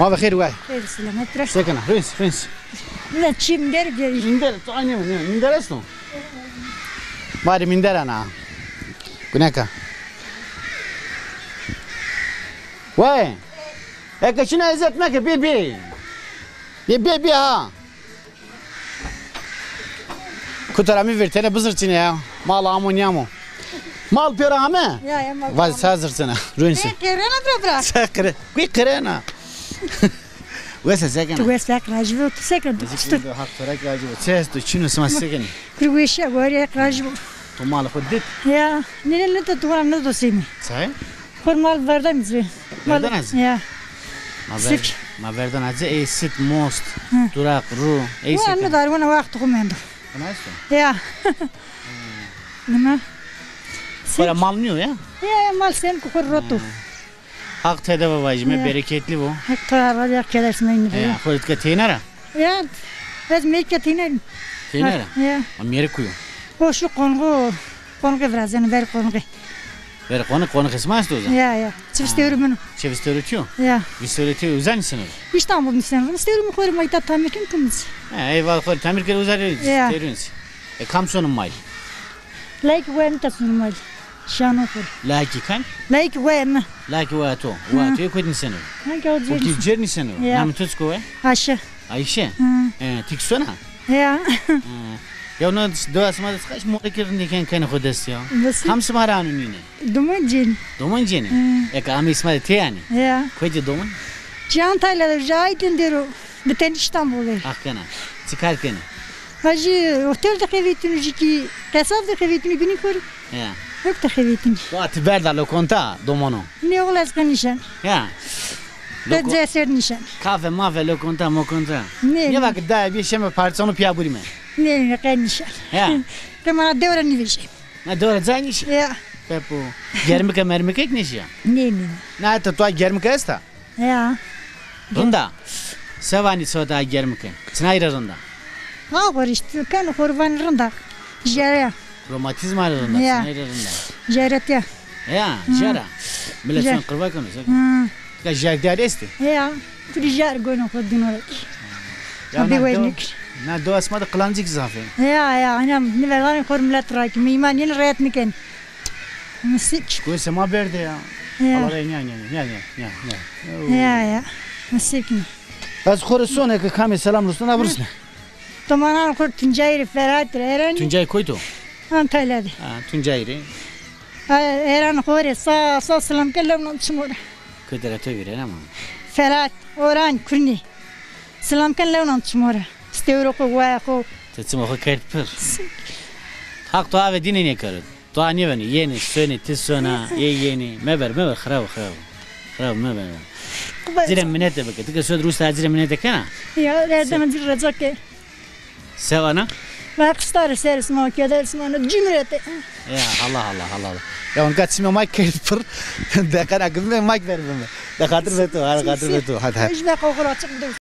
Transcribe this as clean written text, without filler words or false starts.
ما بخير واي خير سلامة ترى سكنة رينس لا تشي مدير جري مندر طاني مندر اسمه باري مندر أنا هناك وين هيك شنو عايزك معك بي ها كنت رامي فيرتنا بزرتني يا مال امونيامو مال بيرامه يا ما واز سازرتنا روينس كيرنا برا سكر كوي قرينا ويس سكن تو ويسك راجبو تسكن تستو حق فرق راجبو تشست شنو اسمه سكن كرويشا غوري راجبو تو مال خدت يا نين انت تقول ندو سيمي صحيح مال فردان مزي Verdanazi? يا ما verdanazi اي ست موست دراق رو اي وانا سكن دار وانا وقت قمندو انا اسمه يا نما ولا mal niyor ya يا مال سين كوروتو hak tede babacığım Ya. bereketli bu هكا راجع كذا اسمه ya politika teynara يا لازم ميكا تينين teynara يا Amerikuyu هو شو قنغو فرازن بير قنغي ver konu kısmı astı o zaman يا تستوري منو çeviz öğretiyor يا biz öğretiyor özel sınır İstanbul misin? İstiyorum koru mayta tamir kimimiz. eyvallah koy tamir kere özel Ya. terünüz kamsonun may Like when tasmay. Şano koru. laki kan Like when. laki vato koydun seni Hangi o o cins? ki cerni seni Ya. namı tutsko ve Aşağı. Ayşe Hı. tiksona Ya. ya onu doğasma da kaç muhakirin diken kanı kodest ya Nasıl? hamsı maranın yine Duman cin. doman jeni ama ismail te yani Ya. koydu doman Çantayla jaydın dero. Bütün İstanbul'u. akkana çıkarken Hacı otelde kıyvetini ki kasabda kıyvetini günü koru. ya Yok da kıyvetini. Tuati verda lo conta domano Ne olasın nişan? ya Ben ceser nişan. kafe mafe lo conta mo conta Ne? ne vakit daha bir şey mi partonu piya burime Ne kan nişan. ya Kemana devre ne bir ne doğru zaniş Ya. pepo germike mermike ne şey Ne. ne ta tu germike esta Ya. runda sevani soda germike snayra runda Ha var işte kan kurban rında. Jara. romatizma runda Ya. snayra runda Jarat ya. ya jara millet Jar. son kırva konu Hı. ka jagdar esti Ya. Frijar gono kodun orak. Abi waynik. na do asma da klancık zafe Ya anam ne vergan kormlat rak miman yen rayat miken. Musik. koy sema berde ya Ya. Allah Ya. Musik mi? Az korusone ki kami selam rustuna burusne Tomanan kor Tuncayri Ferhat Eren. Tuncay koydu Antalya'da. Tuncay'ri Eren kore sa selam kellam çmur. kötüre tövire ama Ferhat Oran Kurni. Selam kellam çmur. Stevro ko wa ko. tetsim o kert pır hak to ave dine ne karı to ani beni yeni söne tisona yeni meber khrav meber zire minete bak tika söd rusta zire minete kana Ya nereden bir razake. sevana Bak star servis ma keder mana cimrete. ya Allah ya on kaçma mak kert pır de kana gümle mak ver bana da katır veto hadi İşte kokura çıktı.